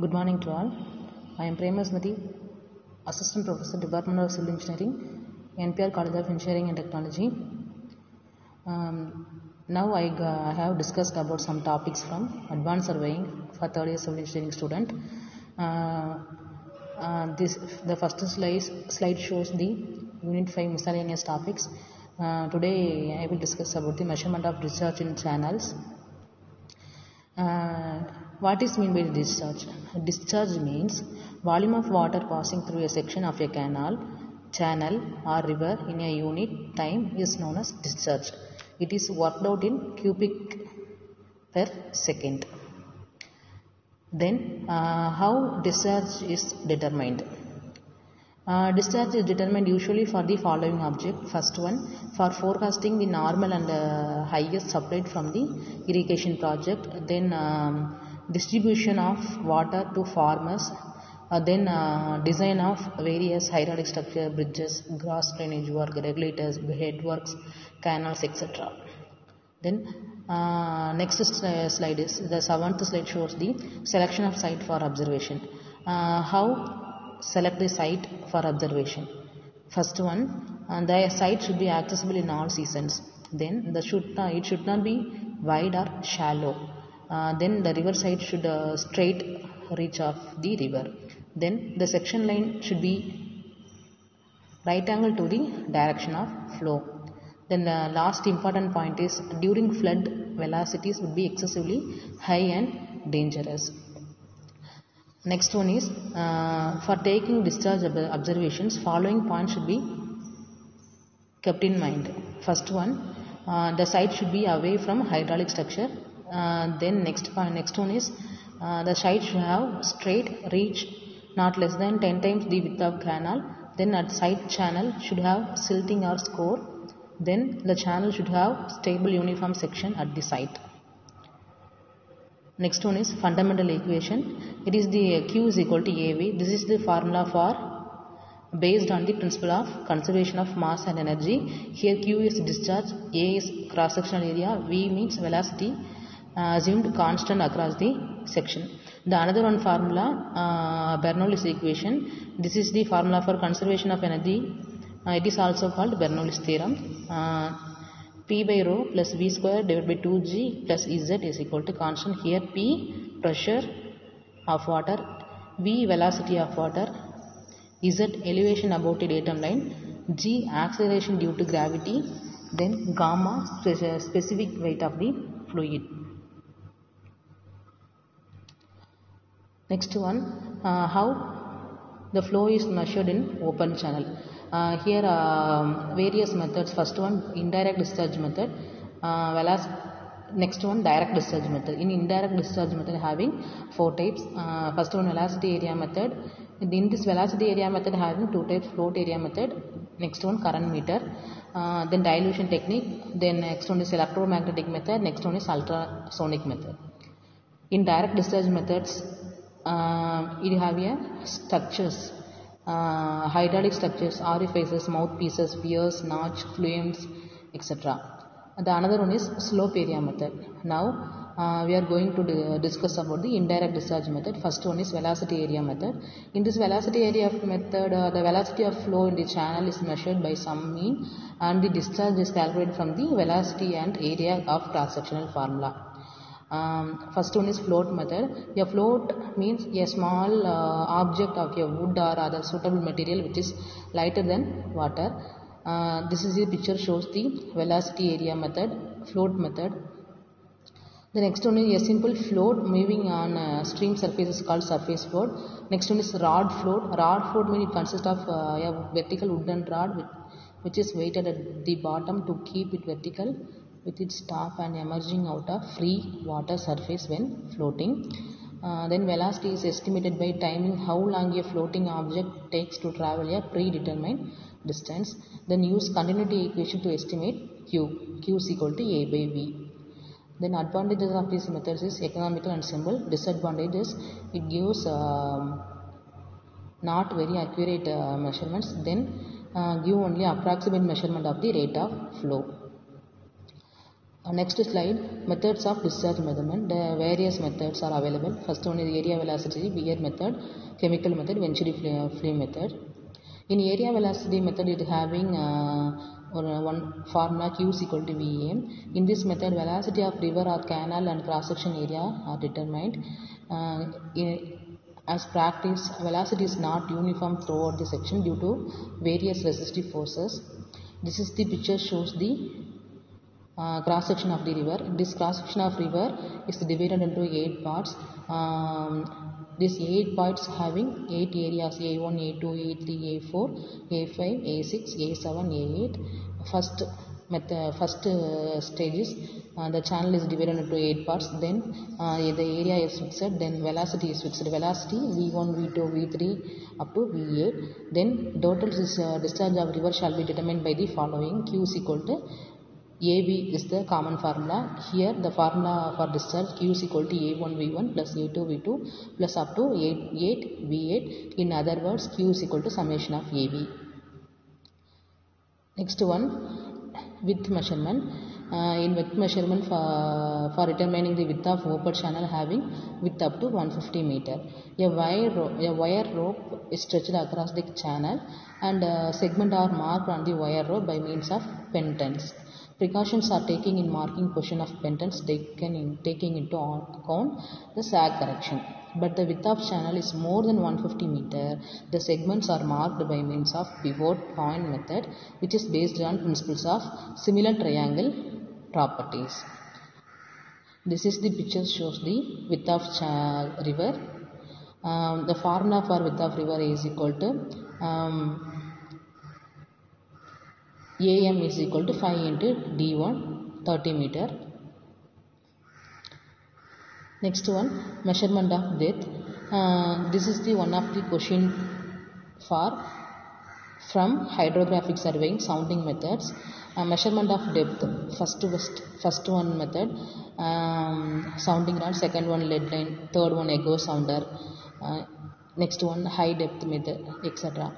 Good morning to all. I am Premasmati, Assistant Professor, Department of Civil Engineering, NPR College of Engineering and Technology. Now I have discussed about some topics from Advanced Surveying for third year Civil Engineering student. The first slide shows the Unit 5 miscellaneous topics. Today I will discuss about the measurement of discharge in channels. What is meant by discharge? Discharge means volume of water passing through a section of a canal, channel or river in a unit time is known as discharge. It is worked out in cubic per second. Then how discharge is determined? Discharge is determined usually for the following object. First one, for forecasting the normal and highest supplied from the irrigation project. Then distribution of water to farmers. Then design of various hydraulic structure, bridges, grass drainage work, regulators, headworks, canals, etc. Then next slide is the 7th slide shows the selection of site for observation. How select the site for observation? First one, the site should be accessible in all seasons. Then it should not be wide or shallow. Then the river side should straight reach of the river. Then the section line should be right angle to the direction of flow. Then the last important point is during flood velocities would be excessively high and dangerous. Next one is for taking discharge observations, following points should be kept in mind. First one, the site should be away from hydraulic structure. Then next one is the site should have straight reach not less than 10 times the width of canal. Then at site channel should have silting or score. Then the channel should have stable uniform section at the site. Next one is fundamental equation. It is the Q is equal to AV. This is the formula for based on the principle of conservation of mass and energy. Here Q is discharge, A is cross sectional area, V means velocity assumed constant across the section. The another one formula Bernoulli's equation. This is the formula for conservation of energy. It is also called Bernoulli's theorem. P by rho plus V square divided by 2G plus Z is equal to constant. Here P pressure of water, V velocity of water, Z elevation above the datum line, G acceleration due to gravity, then gamma specific weight of the fluid. Next one, how the flow is measured in open channel. Here various methods. First one, indirect discharge method. Next one, direct discharge method. In indirect discharge method having 4 types. First one, velocity area method. In this velocity area method having 2 types, float area method. Next one, current meter. Then dilution technique. Then next one is electromagnetic method. Next one is ultrasonic method. In direct discharge methods, you have here structures. Hydraulic structures, orifices, mouthpieces, piers, notch, flumes, etc. The another one is slope area method. Now we are going to discuss about the indirect discharge method. First one is velocity area method. In this velocity area method, the velocity of flow in the channel is measured by some mean and the discharge is calculated from the velocity and area of cross-sectional formula. First one is float method. A float means a small object of a wood or other suitable material which is lighter than water. This is the picture shows the velocity area method, float method. The next one is a simple float moving on stream surface is called surface float. Next one is rod float. Rod float means it consists of a vertical wooden rod which is weighted at the bottom to keep it vertical with its top and emerging out of free water surface when floating. Then velocity is estimated by timing how long a floating object takes to travel a predetermined distance. Then use continuity equation to estimate Q. Q is equal to A by V. Then advantages of these methods is economical and simple. Disadvantage is it gives not very accurate measurements. Then give only approximate measurement of the rate of flow. Next slide, methods of discharge measurement. The various methods are available. First one is area velocity, Beer method, chemical method, Venturi flame method. In area velocity method, it having one formula Q is equal to VA. In this method, velocity of river or canal and cross section area are determined. As practice, velocity is not uniform throughout the section due to various resistive forces. This is the picture shows the cross section of the river. This cross section of river is divided into 8 parts. These 8 parts having 8 areas: A1, A2, A3, A4, A5, A6, A7, A8. First stage is the channel is divided into 8 parts. Then the area is fixed. Then velocity is fixed. Velocity V1, V2, V3 up to V8. Then total discharge of river shall be determined by the following. Q is equal to AV is the common formula. Here the formula for discharge Q is equal to A1 V1 plus A2 V2 plus up to 8 V8. In other words, Q is equal to summation of AV. Next one, width measurement. In width measurement for determining the width of open channel having width up to 150 meter. A wire rope is stretched across the channel and segment are marked on the wire rope by means of pentons. Precautions are taken in marking portion of pentons taking into account the sag correction. But the width of channel is more than 150 meter. The segments are marked by means of pivot point method, which is based on principles of similar triangle properties. This is the picture shows the width of river. The formula for width of river is equal to AM is equal to 5 into D1, 30 meter. Next one, measurement of depth. This is the one of the question from hydrographic surveying sounding methods. Measurement of depth. First one method, sounding rod. Second one, lead line. Third one, echo sounder. Next one, high depth method, etc.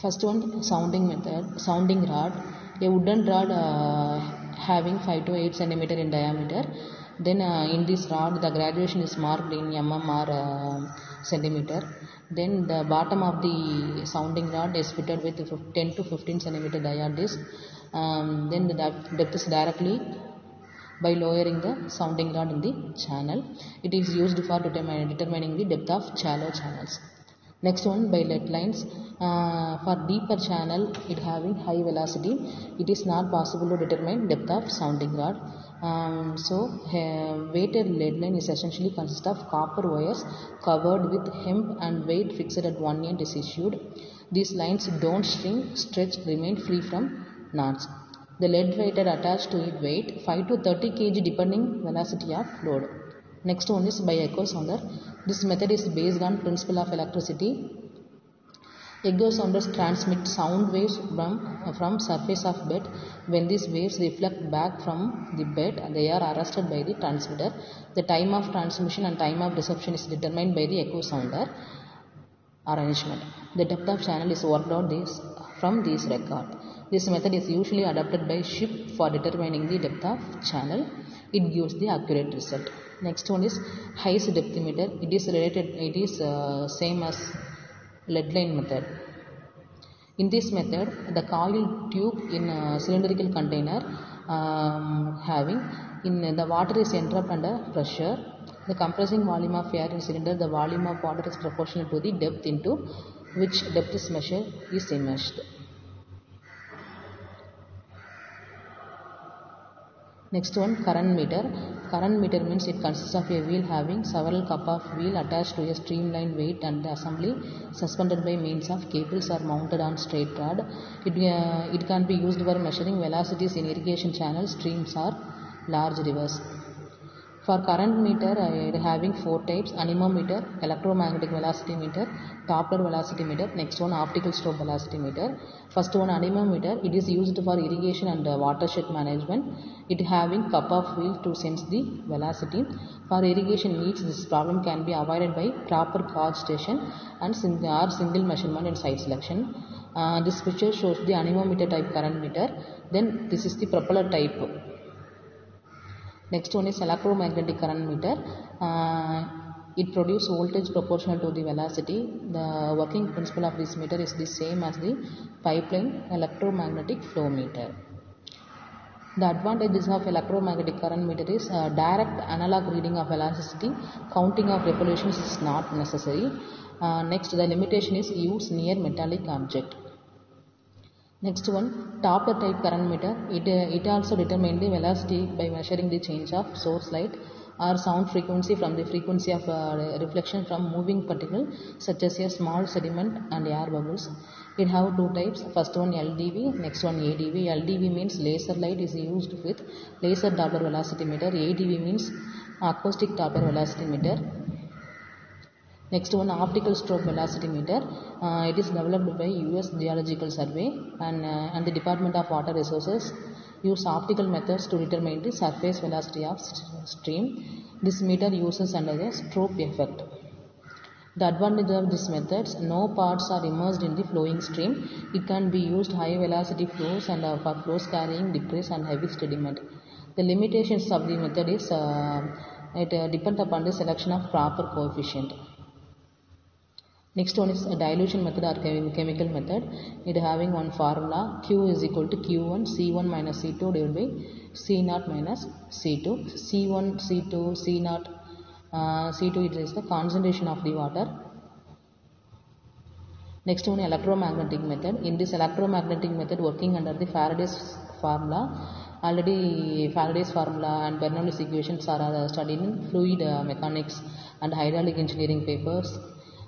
First one, sounding method, sounding rod. A wooden rod having 5 to 8 centimeter in diameter. Then in this rod, the graduation is marked in mm or centimeter. Then the bottom of the sounding rod is fitted with 10 to 15 centimeter dia disc. Then the depth is directly by lowering the sounding rod in the channel. It is used for determining the depth of shallow channels. Next one, by lead lines. For deeper channel, it having high velocity, it is not possible to determine depth of sounding rod. Weighted lead line is essentially consists of copper wires covered with hemp and weight fixed at one end is issued. These lines don't stretch, remain free from knots. The lead weighted attached to it weight 5 to 30 kg depending velocity of load. Next one is by echo sounder. This method is based on principle of electricity. Echo sounders transmit sound waves from surface of bed. When these waves reflect back from the bed, they are arrested by the transmitter. The time of transmission and time of reception is determined by the echo sounder arrangement. The depth of channel is worked out from this record. This method is usually adopted by ship for determining the depth of channel. It gives the accurate result. Next one is Hayes depth meter. It is same as lead line method. In this method, the coiled tube in a cylindrical container the water is entrapped under pressure. The compressing volume of air in cylinder, the volume of water is proportional to the depth into which depth is measured is immersed. Next one, current meter. Current meter means it consists of a wheel having several cup of wheel attached to a streamlined weight and the assembly suspended by means of cables or mounted on straight rod. It can be used for measuring velocities in irrigation channels, streams or large rivers. For current meter, having 4 types: anemometer, electromagnetic velocity meter, Doppler velocity meter. Next one, optical strobe velocity meter. First one, anemometer. It is used for irrigation and watershed management. It having cup of wheel to sense the velocity. For irrigation needs, this problem can be avoided by proper gauge station and single measurement and site selection. This picture shows the anemometer type current meter. Then this is the propeller type Next one is electromagnetic current meter. It produces voltage proportional to the velocity. The working principle of this meter is the same as the pipeline electromagnetic flow meter. The advantages of electromagnetic current meter is direct analog reading of velocity. Counting of revolutions is not necessary. Next, the limitation is use near metallic object. Next one, Doppler type current meter. It also determines the velocity by measuring the change of source light or sound frequency from the frequency of reflection from moving particle such as a small sediment and air bubbles. It have two types. First one LDV, next one ADV. LDV means laser light is used with laser Doppler velocity meter. ADV means acoustic Doppler velocity meter. Next one, optical strobe velocity meter. It is developed by US Geological Survey and the Department of Water Resources use optical methods to determine the surface velocity of stream. This meter uses under a strobe effect. The advantage of this methods, no parts are immersed in the flowing stream. It can be used high velocity flows and for flows carrying debris and heavy sediment. The limitations of the method is it depends upon the selection of proper coefficient. Next one is a dilution method or chemical method. It having one formula, Q is equal to Q1 C1 minus C2 divided by C0 minus C2. C1, C2, C0, C2 it is the concentration of the water. Next one, electromagnetic method. In this electromagnetic method working under the Faraday's formula. Already Faraday's formula and Bernoulli's equations are studied in fluid mechanics and hydraulic engineering papers.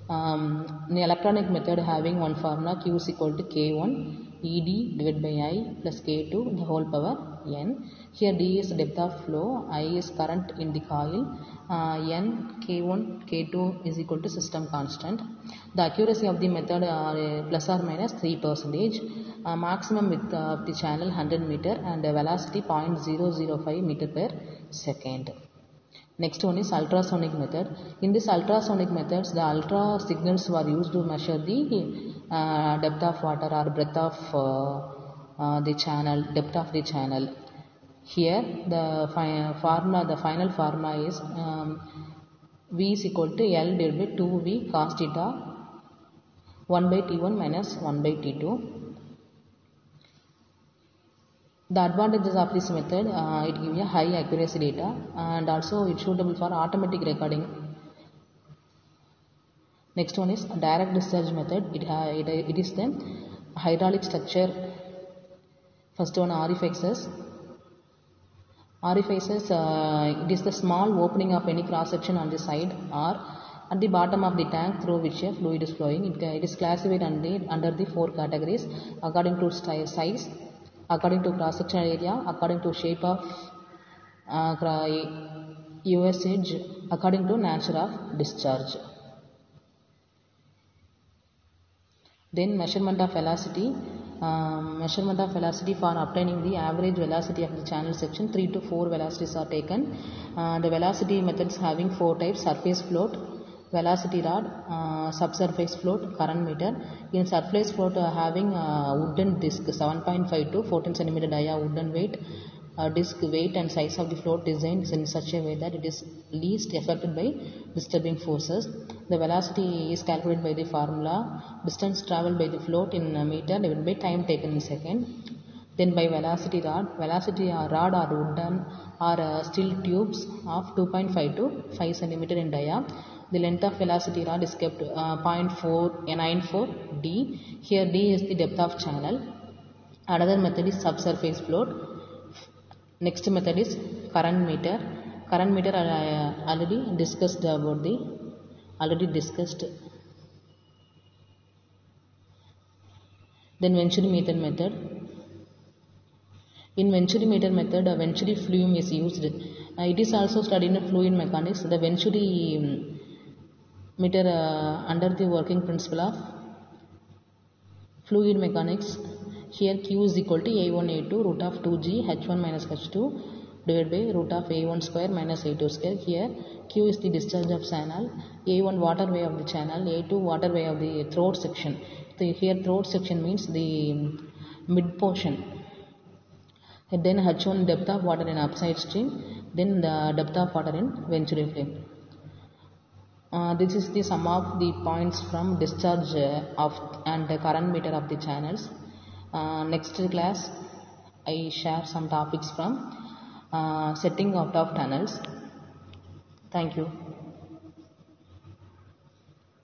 The electronic method having one formula, Q is equal to K1 ED divided by I plus K2 the whole power N. Here D is depth of flow, I is current in the coil, N K1 K2 is equal to system constant. The accuracy of the method are plus or minus 3%. Maximum width of the channel 100 meter and velocity 0.005 meter per second. Next one is ultrasonic method. In this ultrasonic methods, the ultra signals were used to measure the depth of water or breadth of the channel, depth of the channel. Here the final formula is V is equal to L divided by 2V cos theta 1 by T1 minus 1 by T2. The advantages of this method, it gives you high accuracy data and also it's suitable for automatic recording. Next one is direct discharge method. It is the hydraulic structure. First one, orifices. Orifices, it is the small opening of any cross section on the side or at the bottom of the tank through which a fluid is flowing. It is classified under the four categories according to size, according to cross sectional area, according to shape of usage, according to nature of discharge. Then measurement of velocity. Measurement of velocity for obtaining the average velocity of the channel section, 3 to 4 velocities are taken. The velocity methods having 4 types: surface float, velocity rod, subsurface float, current meter. In surface float having wooden disc 7.5 to 14 cm dia wooden weight. Disc weight and size of the float designed in such a way that it is least affected by disturbing forces. The velocity is calculated by the formula distance traveled by the float in meter divided by time taken in second. Then by velocity rod rod or wooden or steel tubes of 2.5 to 5 cm in dia. The length of velocity rod is kept 0.94 D. Here D is the depth of channel. Another method is subsurface float. Next method is current meter. Current meter I already discussed about Then Venturi meter method. In Venturi meter method, a Venturi flume is used. It is also studied in fluid mechanics. The Venturi meter under the working principle of fluid mechanics. Here Q is equal to A1 A2 root of 2G H1 minus H2 divided by root of A1 square minus A2 square. Here Q is the discharge of channel, A1 waterway of the channel, A2 waterway of the throat section. So here throat section means the mid portion. then H1 depth of water in upside stream, then the depth of water in venturi flame. This is the sum of the points from discharge of and the current meter of the channels. Next class I share some topics from setting out of tunnels. Thank you.